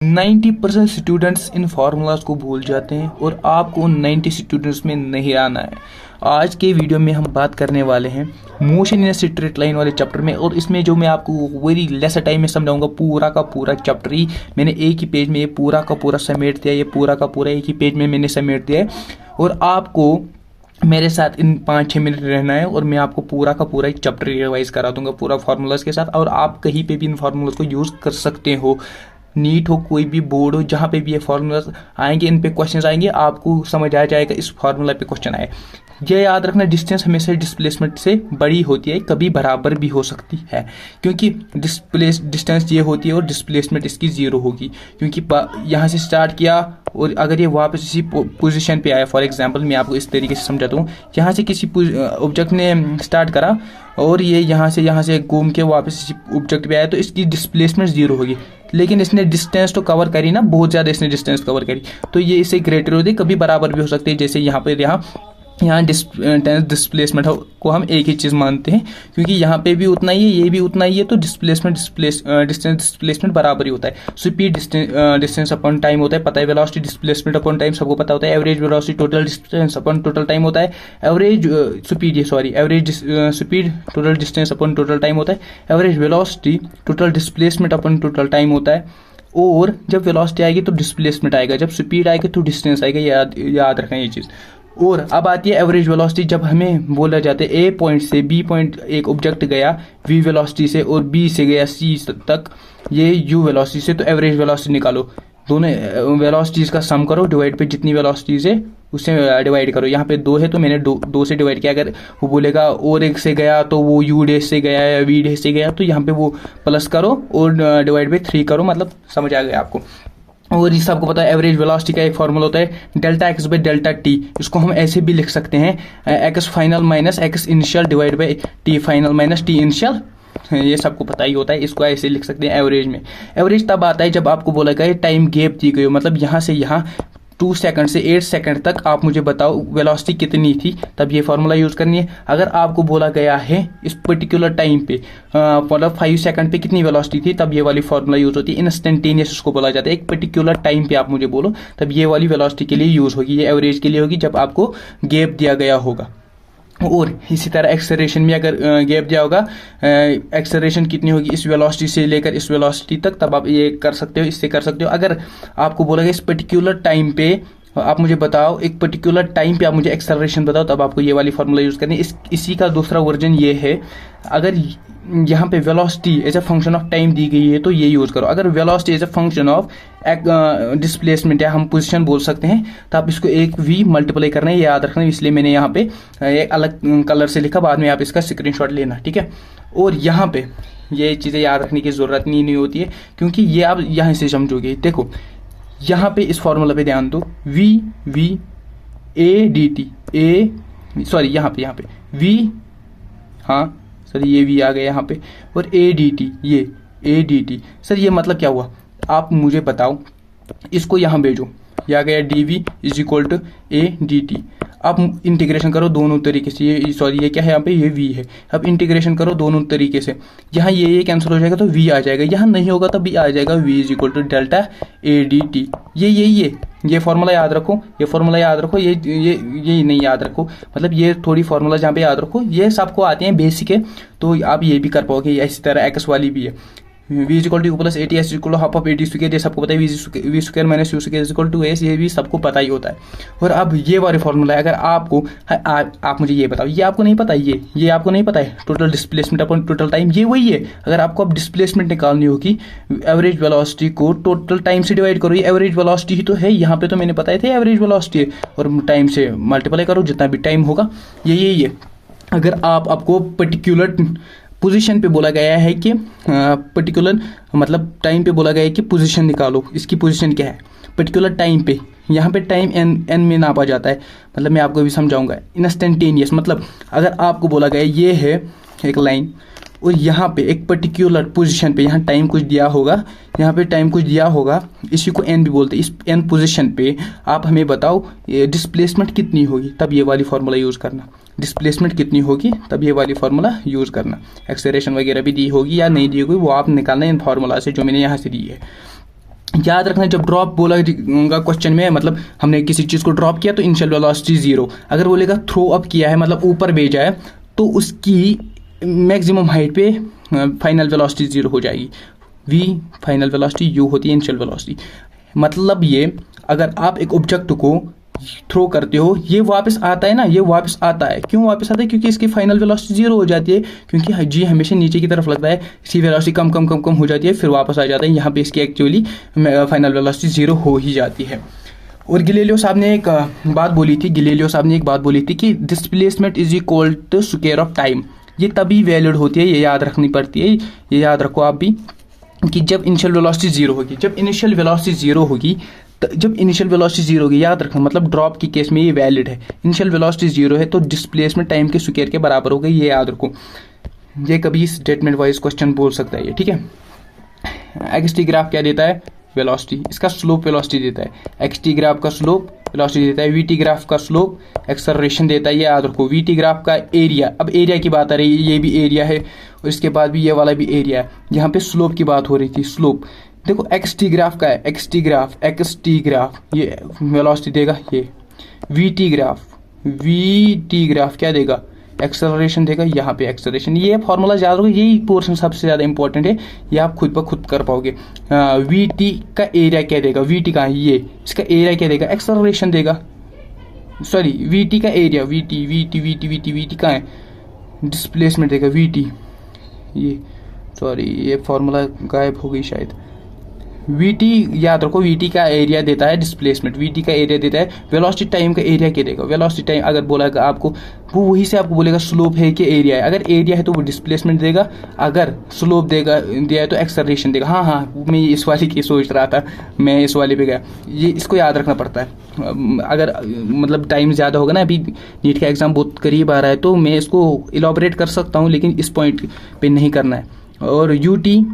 90% students in formulas को भूल जाते हैं और आपको उन 90 स्टूडेंट्स में नहीं आना है। आज के वीडियो में हम बात करने वाले हैं मोशन इन स्ट्रेट लाइन वाले चैप्टर में, और इसमें जो मैं आपको वेरी लेस टाइम में समझाऊंगा पूरा का पूरा चैप्टर ही मैंने एक ही पेज में ये पूरा का पूरा समेट दिया, ये पूरा का पूरा एक ही पेज में मैंने समेट दिया है। और आपको मेरे साथ इन 5-6 मिनट रहना है और मैं आपको पूरा का पूरा एक चैप्टर रिवाइज करा दूंगा पूरा फार्मूलाज के साथ, और आप कहीं पे भी इन फार्मूलाज को यूज़ कर सकते हो। नीट हो, कोई भी बोर्ड हो, जहाँ पे भी ये फार्मूलाज आएंगे, इन पे क्वेश्चंस आएंगे, आपको समझ आ जाएगा इस फार्मूला पे क्वेश्चन आए। ये याद रखना, डिस्टेंस हमेशा डिस्प्लेसमेंट से बड़ी होती है, कभी बराबर भी हो सकती है, क्योंकि डिस्टेंस ये होती है और डिस्प्लेसमेंट इसकी जीरो होगी, क्योंकि यहाँ से स्टार्ट किया और अगर ये वापस इसी पोजीशन पे आया। फॉर एग्जांपल मैं आपको इस तरीके से समझाता हूँ, यहाँ से किसी ऑब्जेक्ट ने स्टार्ट करा और ये यहाँ से घूम के वापस इसी ऑब्जेक्ट पे आया, तो इसकी डिस्प्लेसमेंट जीरो होगी। लेकिन इसने डिस्टेंस तो कवर करी ना, बहुत ज़्यादा इसने डिस्टेंस कवर करी, तो ये इससे ग्रेटर होती है, कभी बराबर भी हो सकती है। जैसे यहाँ डिस्प्लेसमेंट को हम एक ही चीज़ मानते हैं, क्योंकि यहाँ पे भी उतना ही है, ये भी उतना ही है, तो डिस्टेंस डिस्प्लेसमेंट बराबर ही होता है। स्पीड डिस्टेंस अपॉन टाइम होता है, पता है। वेलोसिटी डिस्प्लेसमेंट अपॉन टाइम सबको पता होता है। Average velocity total distance upon total time होता है। Average speed total distance upon total time होता है। Average velocity total displacement upon total time होता है। और जब वेलोसिटी आएगी तो डिस्प्लेसमेंट आएगा, जब स्पीड आएगी तो डिस्टेंस आएगा, याद रखना ये चीज़। और अब आती है एवरेज वेलोसिटी। जब हमें बोला जाता है ए पॉइंट से बी पॉइंट एक ऑब्जेक्ट गया वी वेलोसिटी से और बी से गया सी तक ये यू वेलोसिटी से, तो एवरेज वेलोसिटी निकालो। दोनों वेलोसिटीज का सम करो, डिवाइड पे जितनी वेलोसिटीज है उससे डिवाइड करो। यहाँ पे 2 है तो मैंने दो से डिवाइड किया। अगर वो बोलेगा और एक से गया तो वो यू डे से गया या वी डे से गया, तो यहाँ पे वो प्लस करो और डिवाइड पे 3 करो, मतलब समझ आ गया आपको। और इस आपको पता है एवरेज वेलोसिटी का एक फॉर्मूला होता है delta x by delta T. इसको हम ऐसे भी लिख सकते हैं x final minus x initial divide by T final minus T initial. ये सबको पता ही होता है, इसको ऐसे लिख सकते हैं एवरेज में। एवरेज तब आता है जब आपको बोला गया टाइम गैप दी गई हो, मतलब यहाँ से यहाँ 2 सेकंड से 8 सेकंड तक आप मुझे बताओ वेलोसिटी कितनी थी, तब ये फार्मूला यूज़ करनी है। अगर आपको बोला गया है इस पर्टिकुलर टाइम पे मतलब 5 सेकंड पे कितनी वेलोसिटी थी, तब ये वाली फार्मूला यूज़ होती है। इंस्टेंटेनियस उसको बोला जाता है। एक पर्टिकुलर टाइम पे आप मुझे बोलो, तब ये वाली वेलोसिटी के लिए यूज़ होगी। ये एवरेज के लिए होगी जब आपको गैप दिया गया होगा। और इसी तरह एक्सेलरेशन में अगर गैप दिया होगा, एक्सेलरेशन कितनी होगी इस वेलोसिटी से लेकर इस वेलोसिटी तक, तब आप ये कर सकते हो, इससे कर सकते हो। अगर आपको बोला इस पर्टिकुलर टाइम पे आप मुझे बताओ, एक पर्टिकुलर टाइम पे आप मुझे एक्सेलरेशन बताओ, तब आपको ये वाली फार्मूला यूज़ करनी है। इसी का दूसरा वर्जन ये है, अगर यहाँ पे velocity as a function of time दी गई है तो ये यूज़ करो। अगर velocity as a function of displacement या हम पोजीशन बोल सकते हैं, तो आप इसको एक वी मल्टीप्लाई करना है, याद रखना। इसलिए मैंने यहाँ पे एक अलग कलर से लिखा, बाद में आप इसका स्क्रीनशॉट लेना, ठीक है। और यहाँ पे ये चीज़ें याद रखने की ज़रूरत नहीं होती है, क्योंकि ये आप यहाँ से समझोगे। देखो यहाँ पे इस फॉर्मूला पे ध्यान दो, वी ए डी टी यहाँ पे वी, हाँ सर ये वी आ गया यहाँ पे, और ए डी टी सर ये मतलब क्या हुआ, आप मुझे बताओ। इसको यहाँ भेजो, यह आ गया d v is equal to a d t. आप इंटीग्रेशन करो दोनों तरीके से, ये क्या है यहाँ पे, ये v है। अब इंटीग्रेशन करो दोनों तरीके से, यहाँ ये कैंसिल हो जाएगा तो v आ जाएगा, यहाँ नहीं होगा तो भी आ जाएगा, v is equal to delta a d t. ये फॉर्मूला याद रखो, ये फॉर्मूला याद रखो, ये नहीं याद रखो, मतलब ये थोड़ी फॉर्मूला जहाँ पे याद रखो, ये सबको आते हैं बेसिक है, तो आप ये भी कर पाओगे। इसी तरह एक्स वाली भी है, v is equal to plus a t s equal to half of a t square, ये सबको पता है। V square minus u square is equal to s, ये भी सबको पता ही होता है। और अब ये वाले फॉर्मूला है, अगर आपको आप मुझे ये बताओ, ये आपको नहीं पता, ये आपको नहीं पता है, total displacement upon total time, ये वही है। अगर आपको अब डिस्प्लेसमेंट निकालनी होगी, एवरेज वेलोसिटी को टोटल टाइम से डिवाइड करो, ये एवरेज वेलोसिटी ही तो है, यहाँ पे तो मैंने बताया था एवरेज वेलोसिटी है, और टाइम से मल्टीप्लाई करो जितना भी टाइम होगा, यही है। अगर आपको पर्टिकुलर पोजीशन पे बोला गया है कि पर्टिकुलर मतलब टाइम पे बोला गया है कि पोजीशन निकालो, इसकी पोजीशन क्या है पर्टिकुलर टाइम पे, यहाँ पे टाइम एन में नापा जाता है, मतलब मैं आपको भी समझाऊंगा। इंस्टेंटेनियस मतलब अगर आपको बोला गया ये है एक लाइन और यहाँ पे एक पर्टिकुलर पोजीशन पे यहाँ टाइम कुछ दिया होगा, यहाँ पे टाइम कुछ दिया होगा, इसी को एन भी बोलते हैं। इस एन पोजीशन पे आप हमें बताओ डिस्प्लेसमेंट कितनी होगी, तब ये वाली फार्मूला यूज़ करना। डिस्प्लेसमेंट कितनी होगी तब ये वाली फार्मूला यूज़ करना। एक्सेलरेशन वगैरह भी दी होगी या नहीं दी होगी वो आप निकालना इन फार्मूला से जो मैंने यहाँ से दी है। याद रखना, जब ड्रॉप बोलेगा क्वेश्चन में, मतलब हमने किसी चीज़ को ड्रॉप किया तो इनिशियल वेलोसिटी 0। अगर बोलेगा थ्रो अप किया है, मतलब ऊपर भेजा है, तो उसकी मैक्सिमम हाइट पे फाइनल वेलोसिटी 0 हो जाएगी। v फाइनल वेलोसिटी, u होती है इनिशियल वेलोसिटी। मतलब ये, अगर आप एक ऑब्जेक्ट को थ्रो करते हो, ये वापस आता है ना, ये वापस आता है। क्यों वापस आता है? क्योंकि इसकी फाइनल वेलोसिटी 0 हो जाती है, क्योंकि जी हमेशा नीचे की तरफ लगता है, इसकी वेलोसिटी कम कम कम कम हो जाती है, फिर वापस आ जाता है। यहाँ पे इसकी एक्चुअली फाइनल वेलोसिटी 0 हो ही जाती है। और गिलीलियो साहब ने एक बात बोली थी कि displacement is equal to square of time. ये तभी वैलिड होती है, ये याद रखनी पड़ती है, ये याद रखो आप भी, कि जब इनिशियल वेलोसिटी 0 होगी। जब इनिशियल वेलोसिटी 0 होगी, याद रखना, मतलब ड्रॉप की केस में ये वैलिड है। इनिशियल वेलोसिटी 0 है तो डिस्प्लेसमेंट टाइम के स्क्वायर के बराबर होगा, ये याद रखो। ये कभी स्टेटमेंट वाइज क्वेश्चन बोल सकता है ये, ठीक है। एक्स टी ग्राफ क्या देता है? वेलोसिटी। इसका स्लोप वेलोसिटी देता है। एक्स टी ग्राफ का स्लोप वेलोसिटी देता है। वी टी ग्राफ का स्लोप एक्सेलरेशन देता है, ये याद रखो। वी टी ग्राफ का एरिया, अब एरिया की बात आ रही है, ये भी एरिया है और इसके बाद भी ये वाला भी एरिया है। यहाँ पे स्लोप की बात हो रही थी, स्लोप देखो। एक्स टी ग्राफ का है, एक्स टी ग्राफ ये वेलोसिटी देगा। ये वी टी ग्राफ क्या देगा? एक्सेलरेशन देगा। यहाँ पे एक्सेलरेशन, ये फॉर्मूला याद रखो, यही पोर्शन सबसे ज्यादा इंपॉर्टेंट है, ये आप खुद ब खुद कर पाओगे। वी टी का एरिया क्या देगा? वी टी का ये, इसका एरिया क्या देगा? एक्सेलरेशन देगा। सॉरी, वी टी का एरिया, वी टी का है डिस्प्लेसमेंट देगा, वी टी। ये सॉरी, ये फॉर्मूला गायब हो गई शायद। वीटी याद रखो, वीटी का एरिया देता है डिस्प्लेसमेंट, वीटी का एरिया देता है। वेलोसिटी टाइम का एरिया क्या देगा? वेलोसिटी टाइम अगर बोला आपको, वो वही से आपको बोलेगा स्लोप है कि एरिया है। अगर एरिया है तो वो डिस्प्लेसमेंट देगा, अगर स्लोप दिया है तो एक्सेलरेशन देगा। हाँ, मैं इस वाली की सोच रहा था, मैं इस वाले पे गया। ये इसको याद रखना पड़ता है। अगर मतलब टाइम ज़्यादा होगा ना, अभी नीट का एग्जाम बहुत करीब आ रहा है, तो मैं इसको इलॉबरेट कर सकता हूँ, लेकिन इस पॉइंट पे नहीं करना है। और यूटी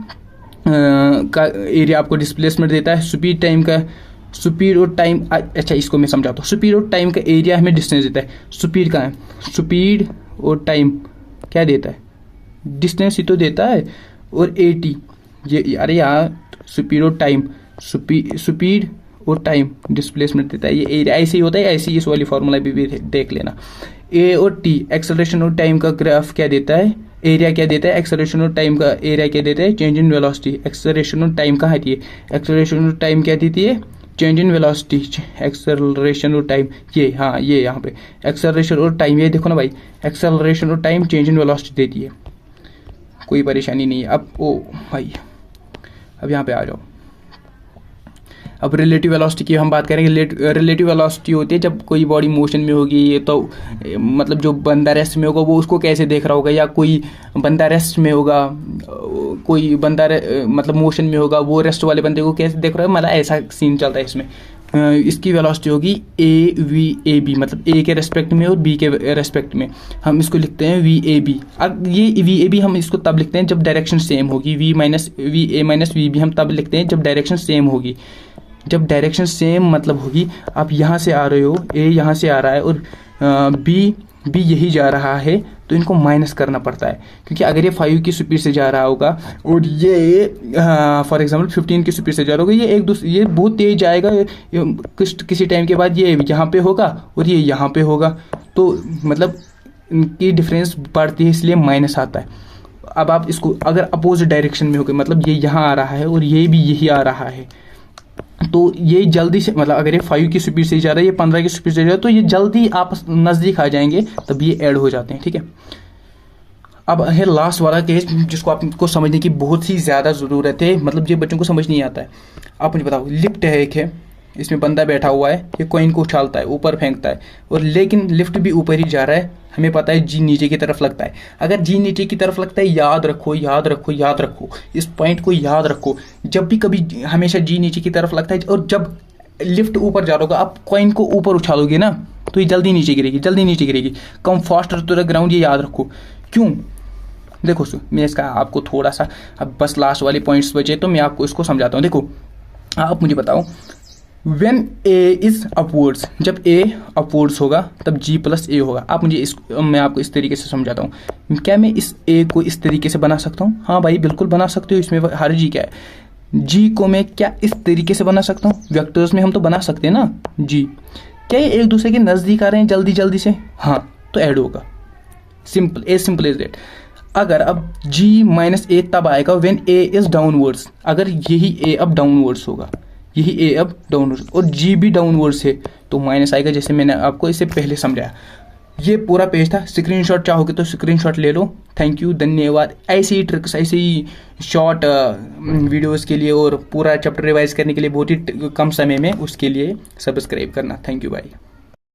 का एरिया आपको डिस्प्लेसमेंट देता है। स्पीड और टाइम, अच्छा इसको मैं समझाता हूँ। स्पीड और टाइम का एरिया हमें डिस्टेंस देता है। स्पीड का है, स्पीड और टाइम क्या देता है? डिस्टेंस ही तो देता है। और एटी, ये अरे यार, स्पीड और टाइम डिस्प्लेसमेंट देता है, ये एरिया ऐसे ही होता है। ऐसे ही इस वाली फॉर्मूला भी देख लेना। ए और टी, एक्सेलरेशन और टाइम का ग्राफ क्या देता है? एरिया क्या देता है? एक्सेलरेशन और टाइम का एरिया क्या देता है? Change in velocity. एक्सेलरेशन और टाइम कहाँ है? एक्सेलरेशन और टाइम क्या देती है? Change in velocity. एक्सेलरेशन और टाइम, ये हाँ, ये यहाँ पे एक्सेलरेशन और टाइम, ये देखो ना भाई, एक्सेलरेशन और टाइम चेंज इन वेलोसिटी देती है, कोई परेशानी नहीं है। अब ओ भाई, अब यहाँ पे आ जाओ। अब रिलेटिव वेलोसिटी की हम बात करेंगे। रिलेटिव वेलोसिटी होती है जब कोई बॉडी मोशन में होगी, ये तो मतलब जो बंदा रेस्ट में होगा वो उसको कैसे देख रहा होगा, या कोई बंदा रेस्ट में होगा, कोई बंदा मतलब मोशन में होगा, वो रेस्ट वाले बंदे को कैसे देख रहा है, मतलब ऐसा सीन चलता है इसमें। इसकी वेलोसिटी होगी ए वी ए बी, मतलब ए के रेस्पेक्ट में और बी के रेस्पेक्ट में। हम इसको लिखते हैं वी ए बी। अब ये वी ए बी हम इसको तब लिखते हैं जब डायरेक्शन सेम होगी। V a minus v b हम तब लिखते हैं जब डायरेक्शन सेम होगी। जब डायरेक्शन सेम मतलब होगी, आप यहाँ से आ रहे हो, ए यहाँ से आ रहा है और बी यही जा रहा है, तो इनको माइनस करना पड़ता है। क्योंकि अगर ये 5 की स्पीड से जा रहा होगा और ये फॉर एग्जांपल 15 की स्पीड से जा रहा होगा, ये बहुत तेज जाएगा, किसी टाइम के बाद ये यहाँ पे होगा और ये यहाँ पे होगा, तो मतलब इनकी डिफरेंस बढ़ती है, इसलिए माइनस आता है। अब आप इसको अगर अपोजिट डायरेक्शन में होगा, मतलब ये यहाँ आ रहा है और ये भी यही आ रहा है, तो ये जल्दी से, मतलब अगर ये 5 की स्पीड से जा रहा है, ये 15 की स्पीड से जा रहा है, तो ये जल्दी आपस नज़दीक आ जाएंगे, तब ये ऐड हो जाते हैं, ठीक है। अब है लास्ट वाला केस, जिसको आपको समझने की बहुत ही ज़्यादा ज़रूरत है, मतलब ये बच्चों को समझ नहीं आता है। आप मुझे बताओ, लिफ्ट है एक है, इसमें बंदा बैठा हुआ है, ये कॉइन को उछालता है, ऊपर फेंकता है, और लेकिन लिफ्ट भी ऊपर ही जा रहा है। हमें पता है जी नीचे की तरफ लगता है। अगर जी नीचे की तरफ लगता है, याद रखो, इस पॉइंट को याद रखो। जब भी कभी हमेशा जी नीचे की तरफ लगता है, और जब लिफ्ट ऊपर जा रहा होगा, आप कॉइन को ऊपर उछालोगे ना, तो ये जल्दी नीचे गिरेगी। कम फास्टर टू द ग्राउंड, ये याद रखो। क्यों? देखो मैं इसका आपको थोड़ा सा, अब बस लास्ट वाले पॉइंट्स बचे, तो मैं आपको इसको समझाता हूँ। देखो, आप मुझे बताओ, When A is upwards, जब A upwards होगा तब G प्लस A होगा। आप मुझे मैं आपको इस तरीके से समझाता हूँ। क्या मैं इस A को इस तरीके से बना सकता हूँ? हाँ भाई, बिल्कुल बना सकते हो, इसमें हर्ज ही क्या है। जी को मैं क्या इस तरीके से बना सकता हूँ, वेक्टर्स में हम तो बना सकते हैं ना जी। क्या ये एक दूसरे के नज़दीक आ रहे हैं जल्दी जल्दी से? हाँ, तो ऐड होगा, सिंपल एज दैट। अगर अब g माइनस ए तब आएगा व्हेन a इज डाउनवर्ड्स, अगर यही a अब डाउनवर्ड्स होगा, यही a अब डाउनवर्ड्स और g भी डाउनवर्ड्स है तो माइनस आएगा, जैसे मैंने आपको इससे पहले समझाया। ये पूरा पेज था, स्क्रीनशॉट चाहोगे तो स्क्रीनशॉट ले लो। थैंक यू, धन्यवाद। ऐसे ही ट्रिक्स, ऐसे ही शॉर्ट वीडियोस के लिए और पूरा चैप्टर रिवाइज करने के लिए बहुत ही कम समय में, उसके लिए सब्सक्राइब करना। थैंक यू भाई।